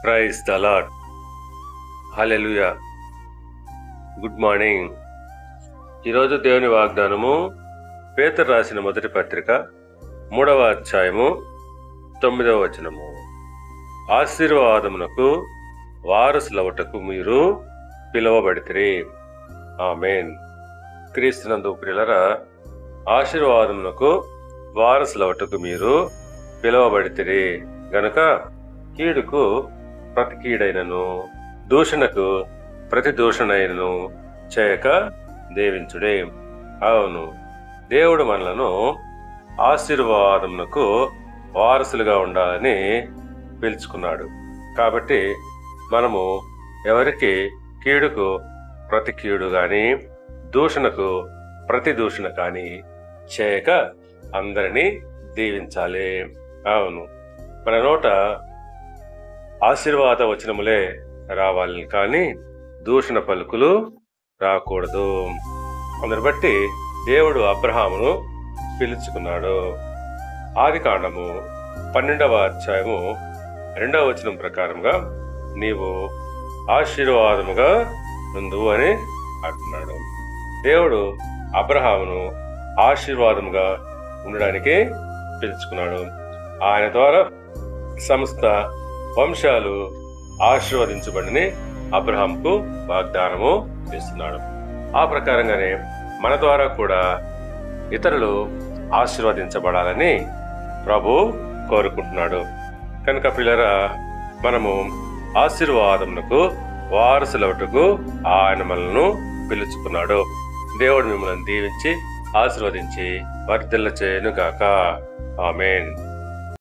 Praise the lord. Hallelujah. Good morning. ఈరోజు దేవుని వాగ్దానము పేతురు రాసిన మొదటి పత్రిక 3వ అధ్యాయము 9వ వచనము. ఆశీర్వాదమునకు వారసులవుటకు మీరు పిలువబడితిరి. ఆమేన్. క్రీస్తునందు ప్రియులారా, ఆశీర్వాదమునకు వారసులవుటకు మీరు పిలువబడితిరి గనుక కీడుకు ప్రతి కీడైనను దూషణకు ప్రతి దూషణైనను చేయక దీవించుడే. అవును, దేవుడు మనలను ఆశీర్వాదమునకు వారసులుగా ఉండాలని పిలుచుకున్నాడు. కాబట్టి మనము ఎవరికి కీడుకు ప్రతి కీడు కానీ దూషణకు ప్రతి దూషణ కానీ చేయక అందరినీ దీవించాలి. అవును, మన నోట ఆశీర్వాద వచనములే రావాలి కానీ దూషణ పలుకులు రాకూడదు. అందుని బట్టి దేవుడు అబ్రహామును పిలుచుకున్నాడు. ఆదికాండము 12వ అధ్యాయము 2వ వచనం ప్రకారంగా నీవు ఆశీర్వాదముగా నుందువు అని అంటున్నాడు. దేవుడు అబ్రహామును ఆశీర్వాదముగా ఉండడానికి పిలుచుకున్నాడు. ఆయన ద్వారా సమస్త వంశాలు ఆశీర్వదించబడిని అబ్రహాంకు వాగ్దానము చేస్తున్నాడు. ఆ ప్రకారంగానే మన ద్వారా కూడా ఇతరులు ఆశీర్వదించబడాలని ప్రభు కోరుకుంటున్నాడు. కనుక పిల్లరా, మనము ఆశీర్వాదమునకు వారసులవుటకు ఆయన మనల్ని పిలుచుకున్నాడు. దేవుడు మిమ్మల్ని దీవించి ఆశీర్వదించి వర్ధిల్ల చేయను గాక. ఆమేన్.